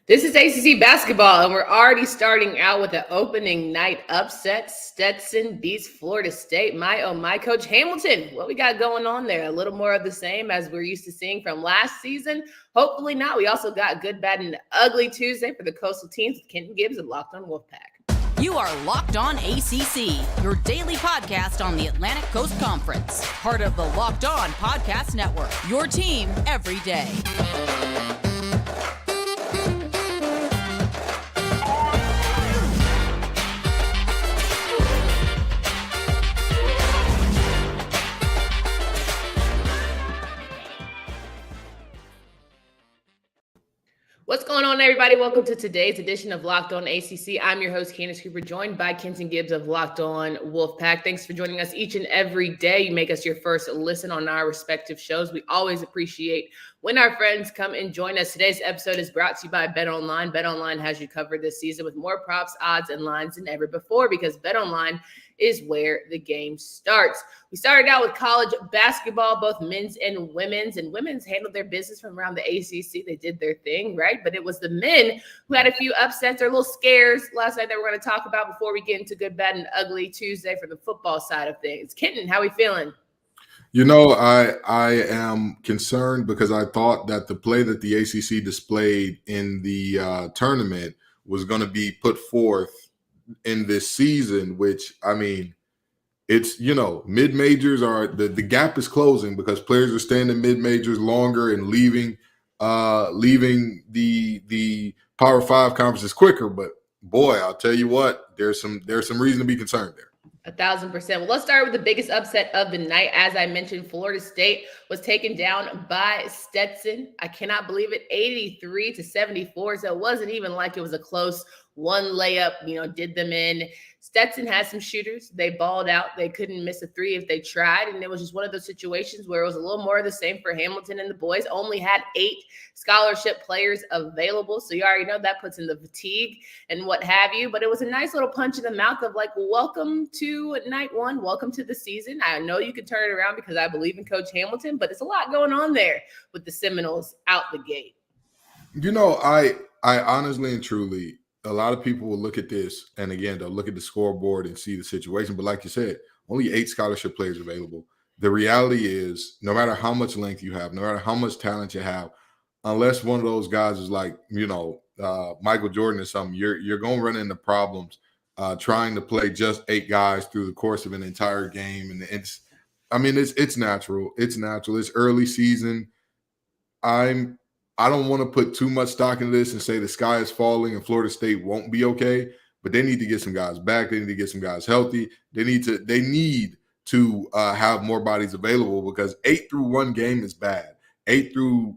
This is ACC basketball, and we're already starting out with an opening night upset. Stetson beats Florida State. My, Coach Hamilton. What we got going on there? A little more of the same as we're used to seeing from last season. Hopefully not. We also got good, bad, and ugly Tuesday for the Coastal teams with Kenton Gibbs and Locked On Wolfpack. You are Locked On ACC, your daily podcast on the Atlantic Coast Conference. Part of the Locked On Podcast Network, your team every day. What's going on, everybody? Welcome to today's edition of Locked On ACC. I'm your host, Candace Cooper, joined by Kenton Gibbs of Locked On Wolfpack. Thanks for joining us each and every day. You make us your first listen on our respective shows. We always appreciate when our friends come and join us. Today's episode is brought to you by BetOnline. BetOnline has you covered this season with more props, odds, and lines than ever before because BetOnline is where the game starts. We started out with college basketball, both men's and women's handled their business from around the ACC. They did their thing, right? But it was the men who had a few upsets or little scares last night that we're going to talk about before we get into good, bad, and ugly Tuesday for the football side of things. Kenton, how we feeling? You know, I am concerned because I thought that the play that the ACC displayed in the tournament was going to be put forth in this season, which, I mean, it's, you know, mid-majors are the gap is closing because players are staying in mid-majors longer and leaving the Power 5 conferences quicker. But boy, I'll tell you what, there's some reason to be concerned there. 1,000%. Well, let's start with the biggest upset of the night. As I mentioned, Florida State was taken down by Stetson. I cannot believe it, 83-74. So it wasn't even like it was a close one layup, did them in. Stetson had some shooters. They balled out. They couldn't miss a three if they tried. And it was just one of those situations where it was a little more of the same for Hamilton and the boys. Only had 8 scholarship players available. So you already know that puts in the fatigue and what have you. But it was a nice little punch in the mouth of like, welcome to night one. Welcome to the season. I know you can turn it around because I believe in Coach Hamilton, but it's a lot going on there with the Seminoles out the gate. You know, I honestly and truly, a lot of people will look at this, and again, they'll look at the scoreboard and see the situation. But like you said, only 8 scholarship players available. The reality is, no matter how much length you have, no matter how much talent you have, unless one of those guys is like, Michael Jordan or something, you're going to run into problems trying to play just 8 guys through the course of an entire game. And it's natural. It's natural. It's early season. I don't want to put too much stock into this and say the sky is falling and Florida State won't be okay, but they need to get some guys back. They need to get some guys healthy. They need to have more bodies available because 8 through one game is bad. 8 through,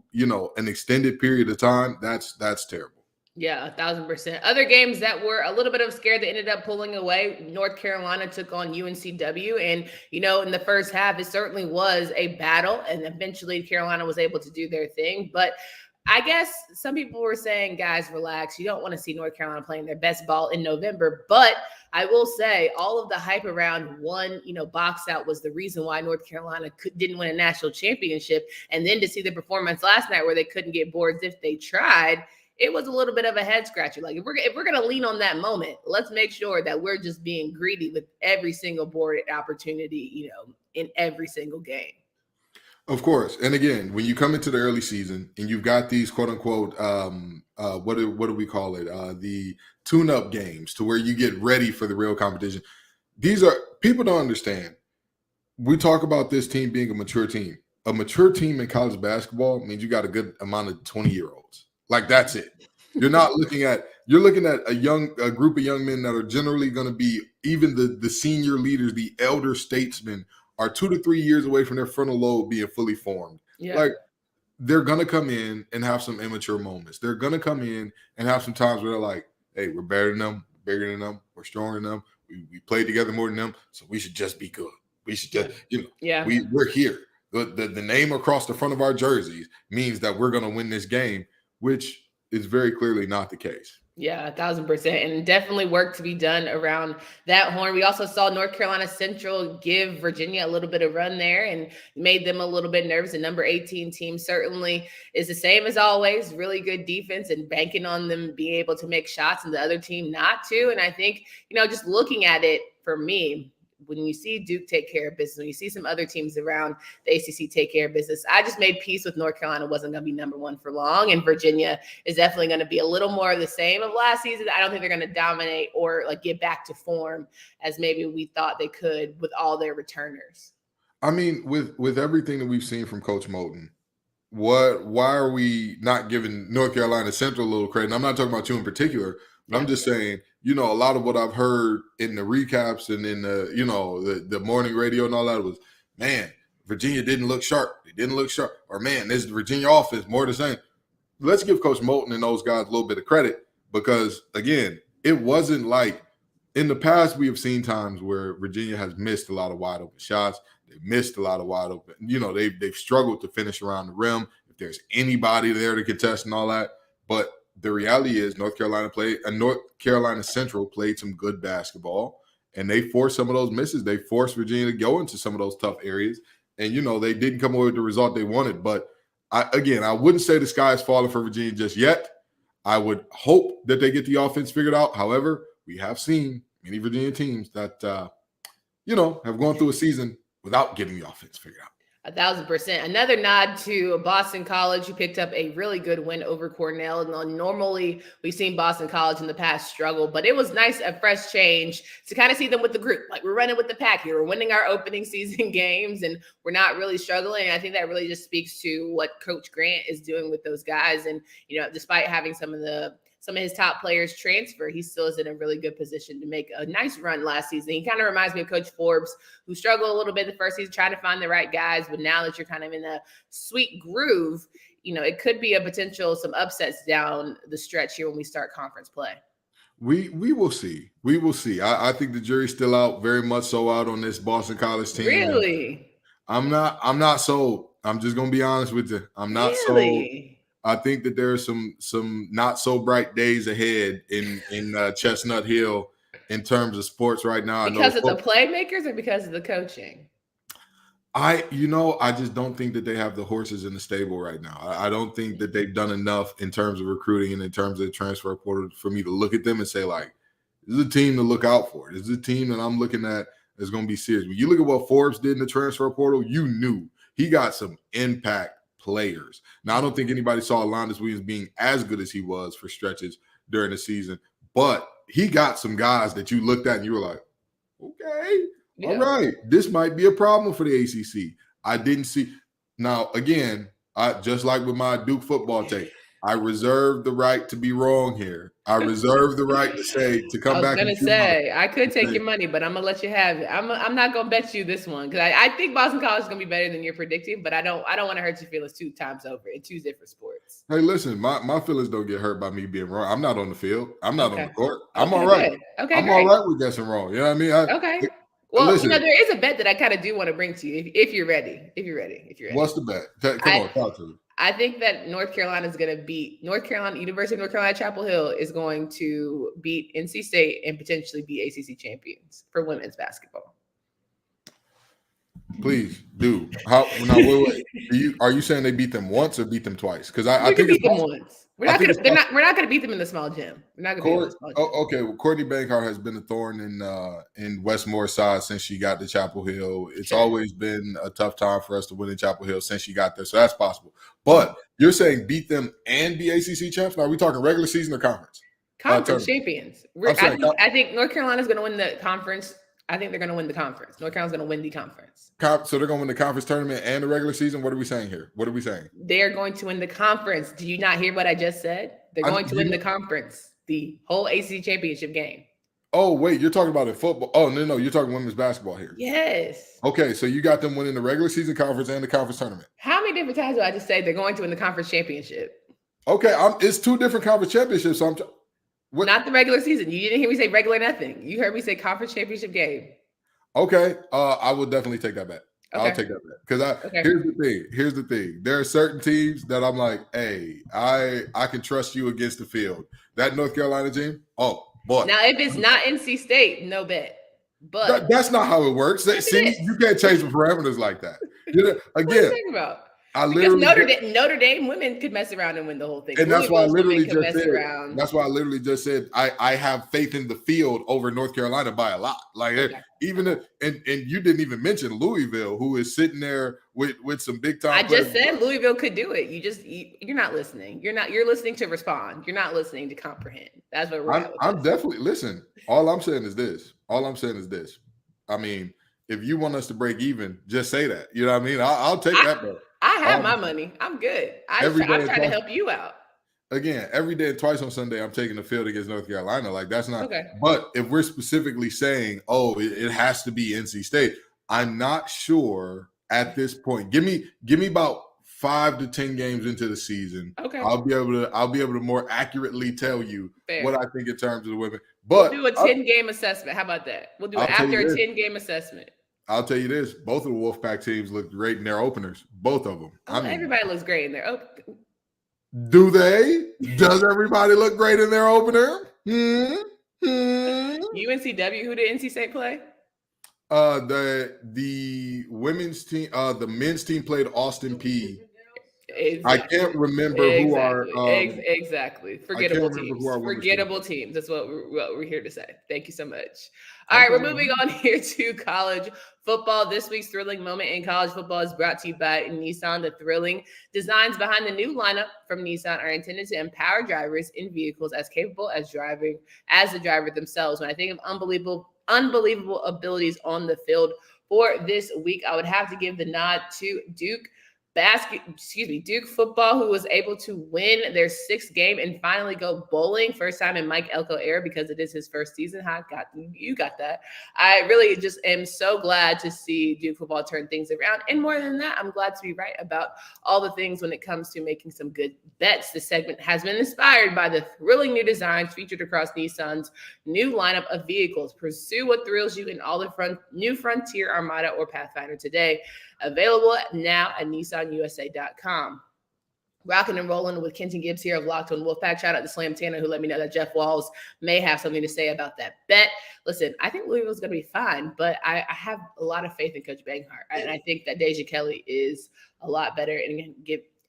an extended period of time, that's terrible. Yeah, 1,000%. Other games that were a little bit of a scare that ended up pulling away. North Carolina took on UNCW. And, in the first half, it certainly was a battle. And eventually Carolina was able to do their thing. But I guess some people were saying, guys, relax. You don't want to see North Carolina playing their best ball in November. But I will say all of the hype around one, box out was the reason why North Carolina didn't win a national championship. And then to see the performance last night where they couldn't get boards if they tried, it was a little bit of a head scratcher. Like if we're going to lean on that moment, let's make sure that we're just being greedy with every single board opportunity, in every single game. Of course. And again, when you come into the early season and you've got these quote unquote, what do we call it? The tune-up games to where you get ready for the real competition. These are, people don't understand. We talk about this team being a mature team. A mature team in college basketball means you got a good amount of 20-year-olds. Like that's it. You're looking at a group of young men that are generally going to be even the senior leaders, the elder statesmen are 2 to 3 years away from their frontal lobe being fully formed. Yeah. Like they're going to come in and have some immature moments. They're going to come in and have some times where they're like, hey, we're better than them, bigger than them, we're stronger than them. We played together more than them, so we should just be good. We should just, we're here. The name across the front of our jerseys means that we're going to win this game, which is very clearly not the case. Yeah, 1,000%. And definitely work to be done around that horn. We also saw North Carolina Central give Virginia a little bit of run there and made them a little bit nervous. The number 18 team certainly is the same as always, really good defense and banking on them being able to make shots and the other team not to. And I think, just looking at it for me, when you see Duke take care of business, when you see some other teams around the ACC take care of business, I just made peace with North Carolina wasn't going to be number one for long. And Virginia is definitely going to be a little more of the same of last season. I don't think they're going to dominate or get back to form as maybe we thought they could with all their returners. I mean, with everything that we've seen from Coach Moulton, why are we not giving North Carolina Central a little credit? And I'm not talking about you in particular, but I'm just saying, a lot of what I've heard in the recaps and in the morning radio and all that was, man, Virginia didn't look sharp. They didn't look sharp. Or, man, this Virginia offense, more the same. Let's give Coach Moulton and those guys a little bit of credit because, again, it wasn't like in the past we have seen times where Virginia has missed a lot of wide open shots. They've missed a lot of wide open. They've struggled to finish around the rim. If there's anybody there to contest and all that. But the reality is North Carolina Central played some good basketball, and they forced some of those misses. They forced Virginia to go into some of those tough areas, and, they didn't come away with the result they wanted. But, I wouldn't say the sky is falling for Virginia just yet. I would hope that they get the offense figured out. However, we have seen many Virginia teams that, have gone through a season without getting the offense figured out. 1,000%. Another nod to Boston College, who picked up a really good win over Cornell. Normally, we've seen Boston College in the past struggle, but it was nice, a fresh change to kind of see them with the group. Like, we're running with the pack here. We're winning our opening season games, and we're not really struggling. And I think that really just speaks to what Coach Grant is doing with those guys. And, despite having some of his top players transfer, he still is in a really good position to make a nice run last season. He kind of reminds me of Coach Forbes, who struggled a little bit the first season, trying to find the right guys. But now that you're kind of in a sweet groove, it could be a potential, some upsets down the stretch here when we start conference play. We will see. We will see. I think the jury's still out, very much so out on this Boston College team. Really? I'm not sold. I'm just going to be honest with you. I'm not really? sold. I think that there are some not so bright days ahead in Chestnut Hill in terms of sports right now. Because of the playmakers or because of the coaching? I just don't think that they have the horses in the stable right now. I don't think that they've done enough in terms of recruiting and in terms of the transfer portal for me to look at them and say, like, this is a team to look out for. This is a team that I'm looking at is going to be serious. When you look at what Forbes did in the transfer portal, you knew he got some impact players. Now, I don't think anybody saw Alondes Williams being as good as he was for stretches during the season, but he got some guys that you looked at and you were like, okay, all right, this might be a problem for the ACC. I didn't see. Now, again, just like with my Duke football take, I reserve the right to be wrong here. I reserve the right to come back. I was going to say, I could take your money, but I'm going to let you have it. I'm not going to bet you this one because I think Boston College is going to be better than you're predicting, but I don't want to hurt your feelings 2 times over in 2 different sports. Hey, listen, my feelings don't get hurt by me being wrong. I'm not on the field. I'm not on the court. I'm all right. Okay, I'm all right with guessing wrong. You know what I mean? Okay. Well, listen, there is a bet that I kind of do want to bring to you if you're ready. What's the bet? Come on, talk to me. I think that North Carolina is going to beat University of North Carolina Chapel Hill is going to beat NC State and potentially be ACC champions for women's basketball. Please do. Wait. Are you saying they beat them once or beat them twice? Because I think beat them once. We're not going to beat them in the small gym. We're not going to beat them in the small gym. Okay. Well, Courtney Bankart has been a thorn in Westmore's side since she got to Chapel Hill. It's always been a tough time for us to win in Chapel Hill since she got there. So that's possible. But you're saying beat them and be ACC champs? Now, are we talking regular season or conference? Conference champions. I think North Carolina's going to win the conference. I think they're going to win the conference. So they're going to win the conference tournament and the regular season? What are we saying here? They're going to win the conference. Do you not hear what I just said? They're going to win the conference, the whole ACC championship game. Oh, wait, you're talking about in football. Oh, no, you're talking women's basketball here. Yes. Okay, so you got them winning the regular season conference and the conference tournament. How many different times do I just say they're going to win the conference championship? Okay, it's 2 different conference championships. So not the regular season. You didn't hear me say regular nothing. You heard me say conference championship game. Okay, I will definitely take that bet. I'll take that bet. Because here's the thing. There are certain teams that I'm like, hey, I can trust you against the field. That North Carolina team, oh boy. Now, if it's not NC State, no bet. But that's not how it works. See, you can't change the parameters like that. Again, what are you talking about? Because Notre Dame women could mess around and win the whole thing. And that's why I literally just said. That's why I literally just said I have faith in the field over North Carolina by a lot. Like even and you didn't even mention Louisville, who is sitting there with some big time. I just said Louisville could do it. You're not listening. You're listening to respond. You're not listening to comprehend. That's what we're. I'm definitely listen. All I'm saying is this. I mean, if you want us to break even, just say that. You know what I mean? I'll take that bet. I have my money. I'm good. I'm trying to help you out. Again, every day and twice on Sunday, I'm taking the field against North Carolina. Like that's not. Okay. But if we're specifically saying, oh, it has to be NC State, I'm not sure at this point. Give me about 5 to 10 games into the season. Okay. I'll be able to more accurately tell you what I think in terms of the women. But we'll do a 10-game assessment. How about that? We'll do it after a 10-game assessment. I'll tell you this: both of the Wolfpack teams looked great in their openers. Both of them. Oh, everybody looks great in their opener. Do they? Does everybody look great in their opener? UNCW. Who did NC State play? The women's team. The men's team played Austin P. Exactly. I can't remember who are exactly forgettable teams. Forgettable teams. That's what we're here to say. Thank you so much. All right, we're moving on here to college football. This week's thrilling moment in college football is brought to you by Nissan. The thrilling designs behind the new lineup from Nissan are intended to empower drivers in vehicles as capable as the driver themselves. When I think of unbelievable abilities on the field for this week, I would have to give the nod to Duke football, who was able to win their 6th game and finally go bowling. First time in Mike Elko era because it is his first season. You got that. I really just am so glad to see Duke football turn things around. And more than that, I'm glad to be right about all the things when it comes to making some good bets. This segment has been inspired by the thrilling new designs featured across Nissan's new lineup of vehicles. Pursue what thrills you in all the new Frontier, Armada, or Pathfinder today. Available now at NissanUSA.com. Rocking and rolling with Kenton Gibbs here of Locked On Wolfpack. Shout out to Slam Tanner, who let me know that Jeff Walls may have something to say about that bet. Listen, I think Louisville's going to be fine, but I have a lot of faith in Coach Banghart. And I think that Deja Kelly is a lot better and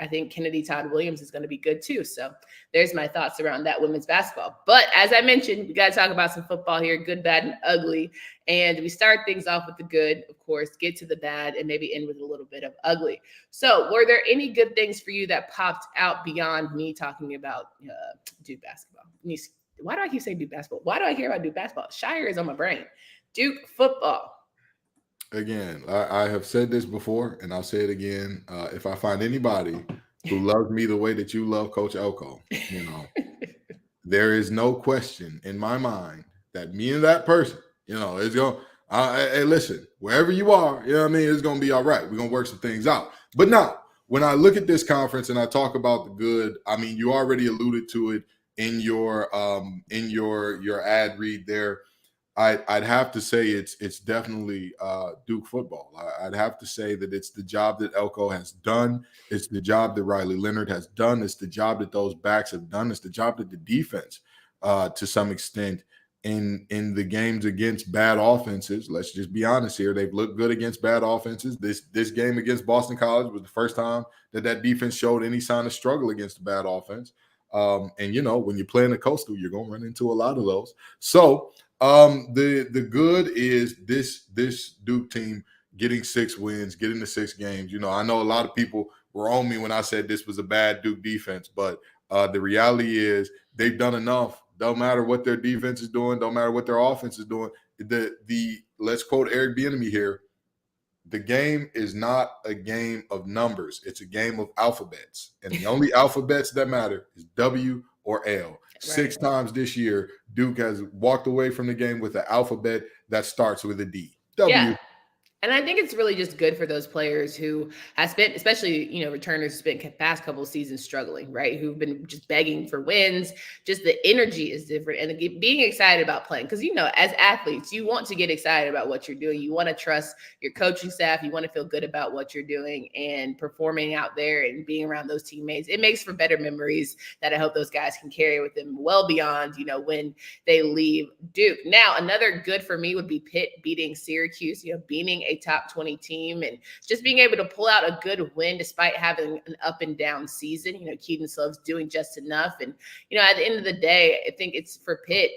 I think Kennedy Todd Williams is going to be good too. So there's my thoughts around that women's basketball. But as I mentioned, we got to talk about some football here, good, bad, and ugly. And we start things off with the good, of course, get to the bad, and maybe end with a little bit of ugly. So were there any good things for you that popped out beyond me talking about Duke basketball? Why do I keep saying Duke basketball? Why do I care about Duke basketball? Shire is on my brain. Duke football. Again, I have said this before, and I'll say it again. If I find anybody who loves me the way that you love Coach Elko, there is no question in my mind that me and that person, is going to, hey, listen, wherever you are, it's going to be all right. We're going to work some things out. But now, when I look at this conference and I talk about the good, you already alluded to it in your ad read there. I'd have to say it's definitely Duke football. I'd have to say that it's the job that Elko has done. It's the job that Riley Leonard has done. It's the job that those backs have done. It's the job that the defense, to some extent, in the games against bad offenses. Let's just be honest here. They've looked good against bad offenses. This game against Boston College was the first time that defense showed any sign of struggle against a bad offense. And when you're playing the Coastal, you're going to run into a lot of those. So the good is this Duke team getting 6 wins, getting the 6 games. I know a lot of people were on me when I said this was a bad Duke defense, but the reality is they've done enough. Don't matter what their defense is doing, don't matter what their offense is doing. Let's quote Eric Bieniemy here. The game is not a game of numbers. It's a game of alphabets. And the only alphabets that matter is W or L. Right. 6 times this year, Duke has walked away from the game with an alphabet that starts with a D. W. And I think it's really just good for those players who have spent, especially, returners spent past couple of seasons struggling, right? Who've been just begging for wins. Just the energy is different. And being excited about playing. Because, as athletes, you want to get excited about what you're doing. You want to trust your coaching staff. You want to feel good about what you're doing and performing out there and being around those teammates. It makes for better memories that I hope those guys can carry with them well beyond, when they leave Duke. Now, another good for me would be Pitt beating Syracuse, beating a top 20 team and just being able to pull out a good win despite having an up and down season. Keaton Slove's doing just enough. And, at the end of the day, I think it's for Pitt.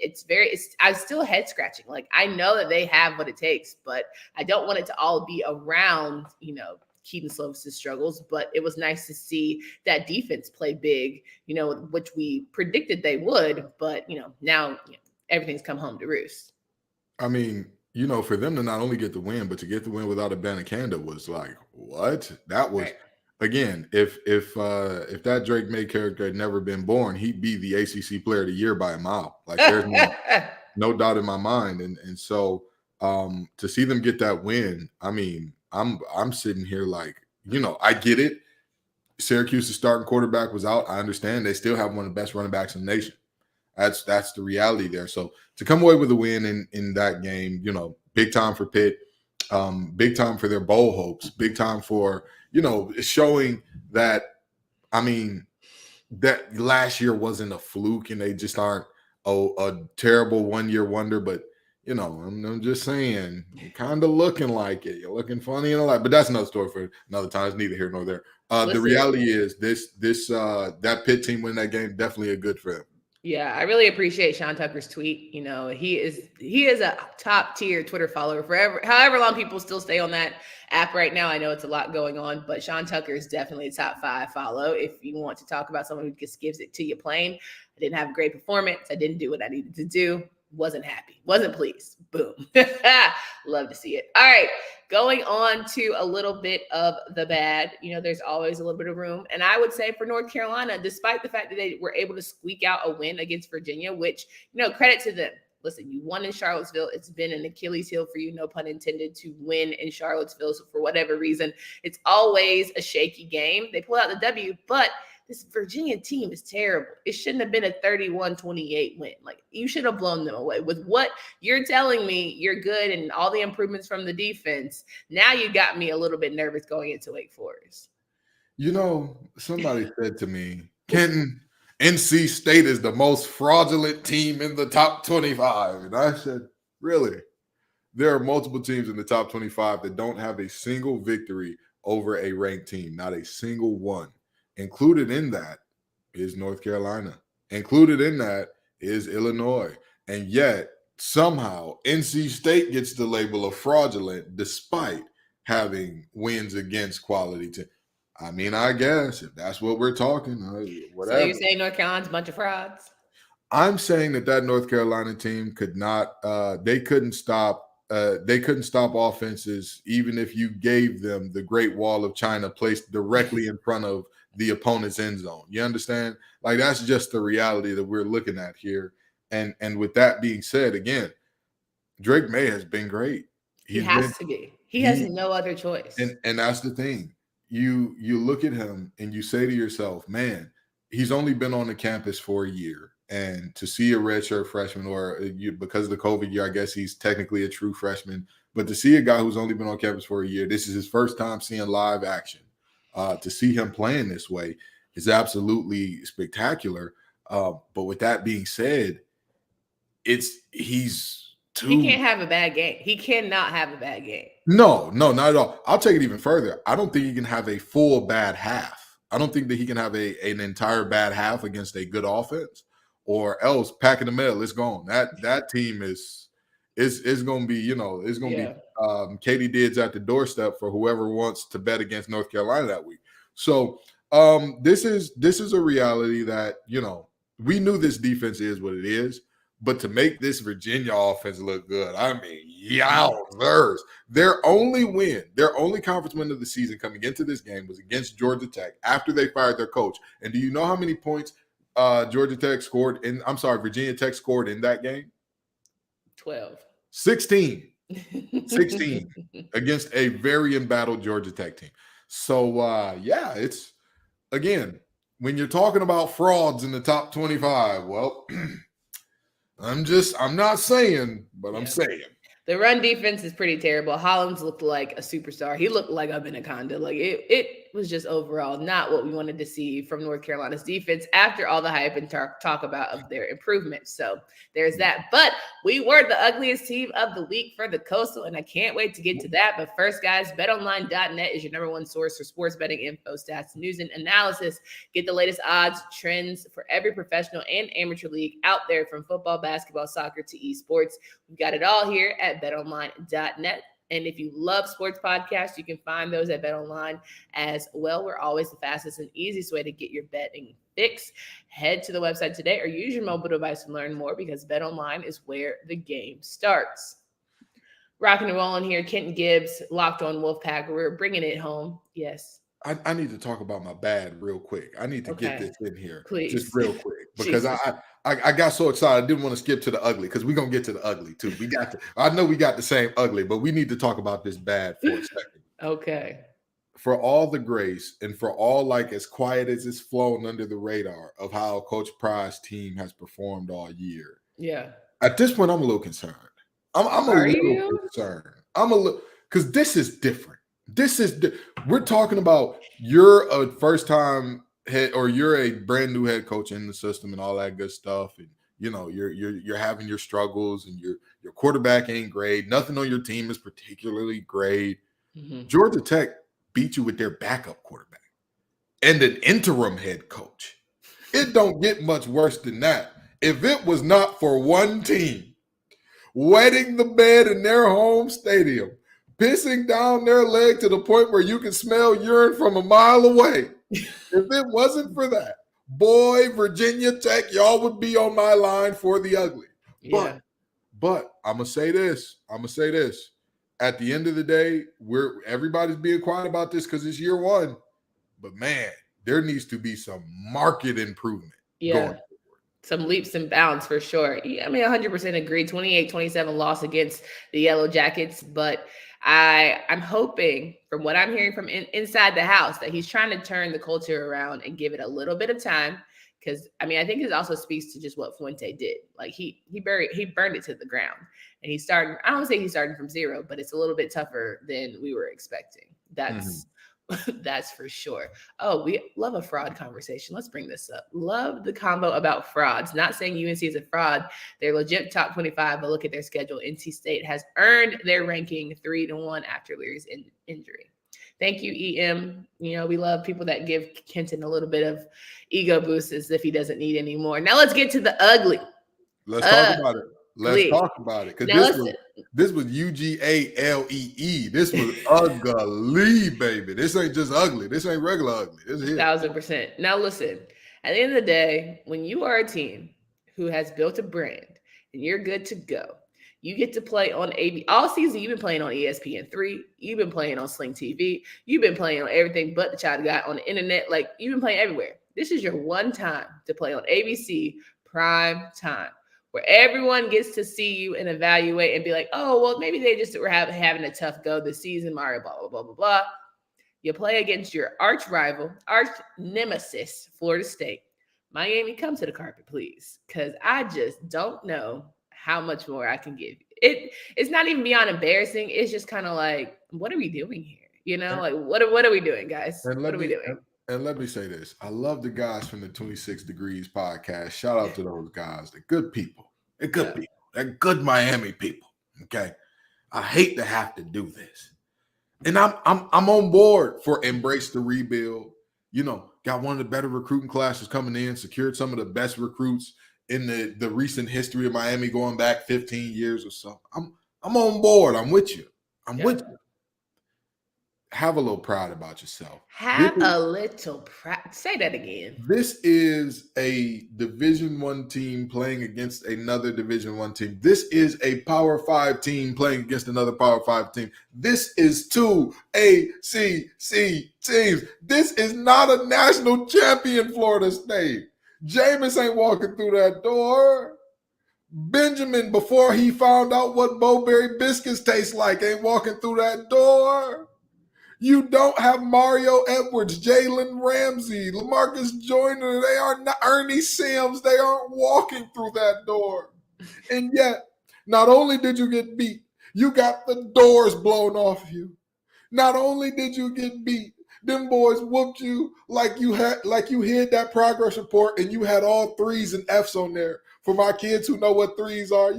I'm still head scratching. Like, I know that they have what it takes, but I don't want it to all be around, Keaton Slove's struggles, but it was nice to see that defense play big, which we predicted they would, but, now everything's come home to roost. I mean, for them to not only get the win, but to get the win without a Abanikanda was like, what? That was, right. Again, if that Drake May character had never been born, he'd be the ACC Player of the Year by a mile. Like, there's no doubt in my mind. And so to see them get that win, I mean, I'm sitting here like, I get it. Syracuse's starting quarterback was out. I understand. They still have one of the best running backs in the nation. That's the reality there. So to come away with a win in that game, big time for Pitt, big time for their bowl hopes, big time for, showing that, I mean, that last year wasn't a fluke and they just aren't a terrible one-year wonder. But, I'm just saying, you're kind of looking like it. You're looking funny and all that. But that's another story for another time. It's neither here nor there. The reality is that Pitt team winning that game, definitely a good for them. Yeah, I really appreciate Sean Tucker's tweet. He is a top tier Twitter follower forever. However long people still stay on that app right now, I know it's a lot going on, but Sean Tucker is definitely a top 5 follow. If you want to talk about someone who just gives it to you plain, I didn't have a great performance. I didn't do what I needed to do. Wasn't happy. Wasn't pleased. Boom. Love to see it. All right. Going on to a little bit of the bad, there's always a little bit of room. And I would say for North Carolina, despite the fact that they were able to squeak out a win against Virginia, which, credit to them. Listen, you won in Charlottesville. It's been an Achilles heel for you, no pun intended, to win in Charlottesville. So for whatever reason, it's always a shaky game. They pull out the W, but this Virginia team is terrible. It shouldn't have been a 31-28 win. Like, you should have blown them away. With what you're telling me, you're good and all the improvements from the defense. Now you got me a little bit nervous going into Wake Forest. Somebody said to me, Kenton, NC State is the most fraudulent team in the top 25. And I said, really? There are multiple teams in the top 25 that don't have a single victory over a ranked team, not a single one. Included in that is North Carolina. Included in that is Illinois. And yet, somehow, NC State gets the label of fraudulent despite having wins against quality teams. I mean, I guess if that's what we're talking, whatever. So you're saying North Carolina's a bunch of frauds? I'm saying that North Carolina team could not. They couldn't stop. They couldn't stop offenses, even if you gave them the Great Wall of China placed directly in front of the opponent's end zone. You understand? Like, that's just the reality that we're looking at here. And with that being said, again, Drake May has been great. He has to be. He has no other choice. And that's the thing. You look at him and you say to yourself, man, he's only been on the campus for a year. And to see a redshirt freshman, or because of the COVID year, I guess he's technically a true freshman. But to see a guy who's only been on campus for a year, this is his first time seeing live action. To see him playing this way is absolutely spectacular. But with that being said, he can't have a bad game. He cannot have a bad game. No, not at all. I'll take it even further. I don't think he can have a full bad half. I don't think that he can have an entire bad half against a good offense, or else packing the mail, it's gone. That team is going to be, it's going to be Katie Dids at the doorstep for whoever wants to bet against North Carolina that week. So this is a reality that, we knew this defense is what it is, but to make this Virginia offense look good, I mean, yowzers. Their only conference win of the season coming into this game was against Georgia Tech after they fired their coach. And do you know how many points Virginia Tech scored in that game? 12. 16. 16 against a very embattled Georgia Tech team. So, yeah, it's, again, when you're talking about frauds in the top 25, well, I'm not saying, but I'm saying. The run defense is pretty terrible. Hollins looked like a superstar. He looked like a Anaconda. Like it was just overall not what we wanted to see from North Carolina's defense after all the hype and talk about of their improvement. So there's that. But we were the ugliest team of the week for the Coastal, and I can't wait to get to that. But first, guys, BetOnline.net is your number one source for sports betting info, stats, news, and analysis. Get the latest odds, trends for every professional and amateur league out there, from football, basketball, soccer to esports. We've got it all here at BetOnline.net. And if you love sports podcasts, you can find those at BetOnline as well. We're always the fastest and easiest way to get your betting fix. Head to the website today or use your mobile device to learn more, because BetOnline is where the game starts. Rocking and rolling here. Kenton Gibbs, Locked On Wolfpack. We're bringing it home. Yes. I need to talk about my bad real quick. I need to get this in here, please, just real quick, because I got so excited. I didn't want to skip to the ugly, because we're gonna get to the ugly too. I know we got the same ugly, but we need to talk about this bad for a second. Okay. For all the grace and for all, like, as quiet as it's flown under the radar of how Coach Pry's team has performed all year. Yeah. At this point, I'm a little concerned. I'm a little concerned. Because this is different. We're talking about you're a first-time head, or you're a brand new head coach in the system and all that good stuff, and you're having your struggles, and your quarterback ain't great. Nothing on your team is particularly great. Mm-hmm. Georgia Tech beat you with their backup quarterback and an interim head coach. It don't get much worse than that. If it was not for one team wetting the bed in their home stadium, pissing down their leg to the point where you can smell urine from a mile away. If it wasn't for that, boy, Virginia Tech, y'all would be on my line for the ugly. Yeah. But I'm gonna say this. At the end of the day, everybody's being quiet about this because it's year one. But man, there needs to be some market improvement. Yeah. Some leaps and bounds for sure. Yeah, I mean, 100% agree. 28-27 loss against the Yellow Jackets, but I'm hoping, from what I'm hearing from inside the house, that he's trying to turn the culture around and give it a little bit of time. Because, I mean, I think it also speaks to just what Fuente did. Like, he burned it to the ground. And he's starting, I don't want to say he's starting from zero, but it's a little bit tougher than we were expecting. That's for sure. Oh, we love a fraud conversation. Let's bring this up. Love the combo about frauds. Not saying UNC is a fraud. They're legit top 25, but look at their schedule. NC State has earned their ranking 3-1 after Leary's injury. Thank you, EM. We love people that give Kenton a little bit of ego boost as if he doesn't need any more. Now let's get to the ugly. Let's talk about it. Let's talk about it. Because this was UGALEE. This was ugly, baby. This ain't just ugly. This ain't regular ugly. This is 1,000%. Now listen, at the end of the day, when you are a team who has built a brand and you're good to go, you get to play on AB all season. You've been playing on ESPN3. You've been playing on Sling TV. You've been playing on everything but the child got on the internet. Like, you've been playing everywhere. This is your one time to play on ABC prime time, where everyone gets to see you and evaluate and be like, oh, well, maybe they just were having a tough go this season, Mario, blah, blah, blah, blah, blah. You play against your arch rival, arch nemesis, Florida State. Miami, come to the carpet, please, because I just don't know how much more I can give you. It's not even beyond embarrassing. It's just kind of like, what are we doing here? Like, what are we doing, guys? What are we doing? And let me say this. I love the guys from the 26 Degrees podcast. Shout out to those guys. They're good people. They're good people. They're good Miami people. Okay. I hate to have to do this. And I'm on board for embrace the rebuild. Got one of the better recruiting classes coming in, secured some of the best recruits in the recent history of Miami, going back 15 years or so. I'm on board. I'm with you. I'm with you. Have a little pride about yourself. Have a little pride. Say that again. This is a Division I team playing against another Division I team. This is a Power 5 team playing against another Power 5 team. This is two ACC teams. This is not a national champion Florida State. Jameis ain't walking through that door. Benjamin, before he found out what Bowberry biscuits taste like, ain't walking through that door. You don't have Mario Edwards, Jalen Ramsey, LaMarcus Joyner. They are not Ernie Sims. They aren't walking through that door. And yet, not only did you get beat, you got the doors blown off you. Not only did you get beat, them boys whooped you like you hid that progress report and you had all 3s and Fs on there. For my kids who know what 3s are,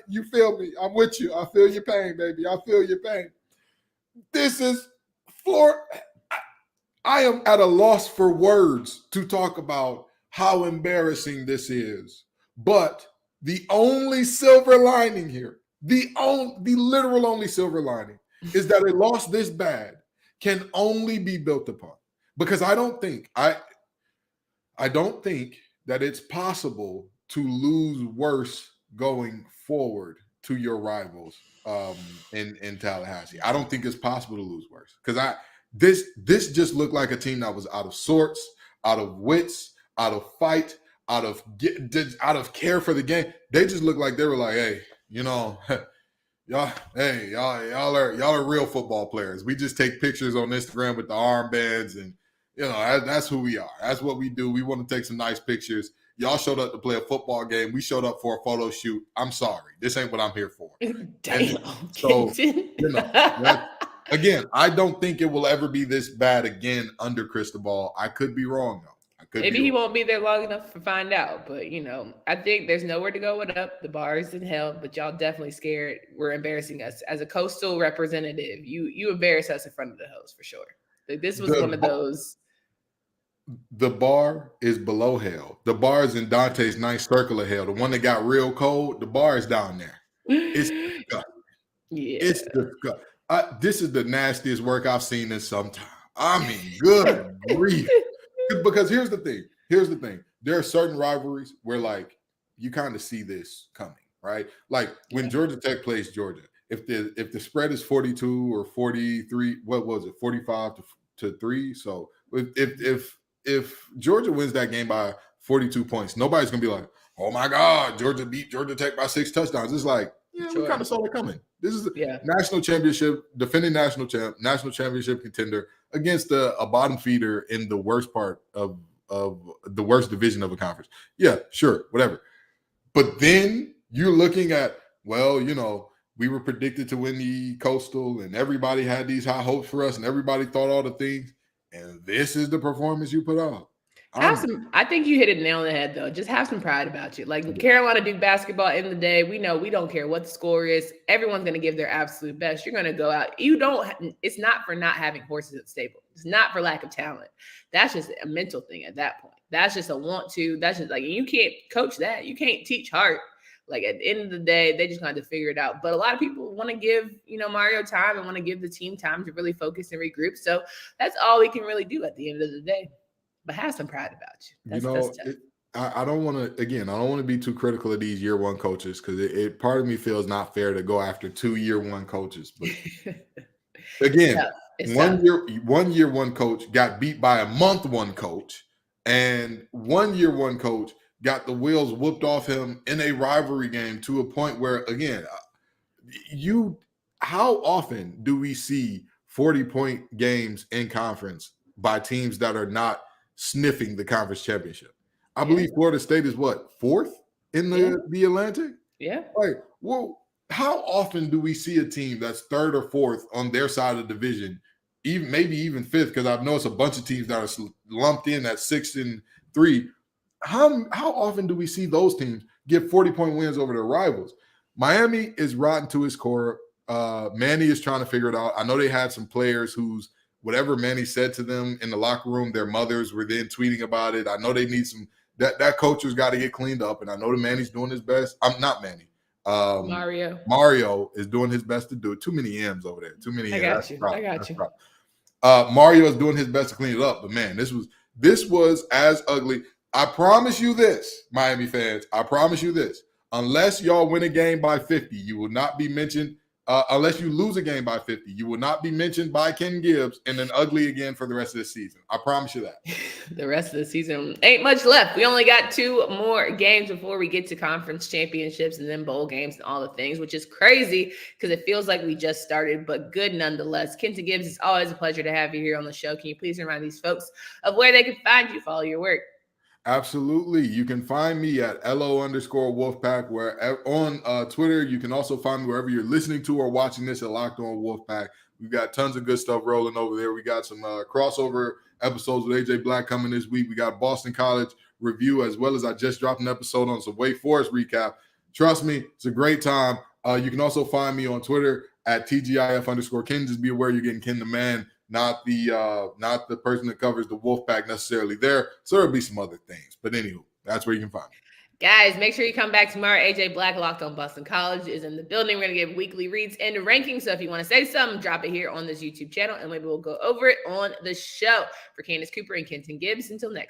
you feel me. I'm with you. I feel your pain, baby. I feel your pain. This is Florida. I am at a loss for words to talk about how embarrassing this is. But the only silver lining here, the literal only silver lining, is that a loss this bad can only be built upon. Because I don't think that it's possible to lose worse going forward to your rivals in Tallahassee. I don't think it's possible to lose worse because this just looked like a team that was out of sorts, out of wits, out of fight, out of care for the game. They just looked like they were like, hey, y'all are real football players. We just take pictures on Instagram with the armbands, and that's who we are. That's what we do. We want to take some nice pictures. Y'all showed up to play a football game. We showed up for a photo shoot. I'm sorry. This ain't what I'm here for. Damn. So, again, I don't think it will ever be this bad again under Cristobal. I could be wrong, though. Maybe he won't be there long enough to find out. But, I think there's nowhere to go with up. The bar is in hell, but y'all definitely scared. We're embarrassing us. As a Coastal representative, you embarrass us in front of the host for sure. This was one of those. The bar is below hell. The bar is in Dante's ninth circle of hell. The one that got real cold, the bar is down there. It's disgusting. Yeah. It's disgusting. This is the nastiest work I've seen in some time. I mean, good grief. Because here's the thing. There are certain rivalries where, you kind of see this coming, right? Like when Georgia Tech plays Georgia, if the spread is 42 or 43, what was it, 45 to 3? So if Georgia wins that game by 42 points, nobody's going to be like, oh, my God, Georgia beat Georgia Tech by 6 touchdowns. It's like, we kind of saw it coming. This is a national championship, defending national championship contender against a bottom feeder in the worst part of the worst division of a conference. Yeah, sure, whatever. But then you're looking at, we were predicted to win the Coastal and everybody had these high hopes for us and everybody thought all the things. And this is the performance you put on. I think you hit it nail on the head, though. Just have some pride about you. Like Carolina Duke basketball, in the day, we know we don't care what the score is. Everyone's going to give their absolute best. You're going to go out. It's not for not having horses at the stable. It's not for lack of talent. That's just a mental thing at that point. That's just a want to. That's just you can't coach that. You can't teach heart. Like at the end of the day, they just got to figure it out. But a lot of people want to give, Mario time and want to give the team time to really focus and regroup. So that's all we can really do at the end of the day. But have some pride about you. That's tough. I don't want to be too critical of these year one coaches because it part of me feels not fair to go after 2 year one coaches. But again, one year one coach got beat by a month one coach, and 1 year one coach got the wheels whooped off him in a rivalry game to a point where, again, how often do we see 40-point games in conference by teams that are not sniffing the conference championship? I believe Florida State is fourth in the Atlantic? Yeah. How often do we see a team that's third or fourth on their side of the division, maybe even fifth, because I've noticed a bunch of teams that are lumped in at 6 and 3. How often do we see those teams get 40-point wins over their rivals? Miami is rotten to its core. Manny is trying to figure it out. I know they had some players whose whatever Manny said to them in the locker room, their mothers were then tweeting about it. I know they need some that culture's got to get cleaned up, and I know that Manny's doing his best. I'm not Manny. Mario is doing his best to do it. Too many M's over there. Too many. I got you. Mario is doing his best to clean it up, but man, this was as ugly. I promise you this, Miami fans. I promise you this. Unless y'all win a game by 50, you will not be mentioned unless you lose a game by 50. You will not be mentioned by Kenton Gibbs and then ugly again for the rest of the season. I promise you that. The rest of the season ain't much left. We only got 2 more games before we get to conference championships and then bowl games and all the things, which is crazy because it feels like we just started, but good nonetheless. Kenton Gibbs, it's always a pleasure to have you here on the show. Can you please remind these folks of where they can find you, follow your work? Absolutely. You can find me at LO_Wolfpack where on Twitter. You can also find me wherever you're listening to or watching this at Locked On Wolfpack. We've got tons of good stuff rolling over there. We got some crossover episodes with AJ Black coming this week. We got Boston College review, as well as I just dropped an episode on some Wake Forest recap. Trust me, it's a great time. You can also find me on Twitter at TGIF_Ken. Just be aware you're getting Ken the Man, not the person that covers the Wolfpack necessarily there. So there'll be some other things. But anywho, that's where you can find me. Guys, make sure you come back tomorrow. AJ Black, Locked On Boston College, is in the building. We're going to give weekly reads and rankings. So if you want to say something, drop it here on this YouTube channel, and maybe we'll go over it on the show. For Candace Cooper and Kenton Gibbs, until next time.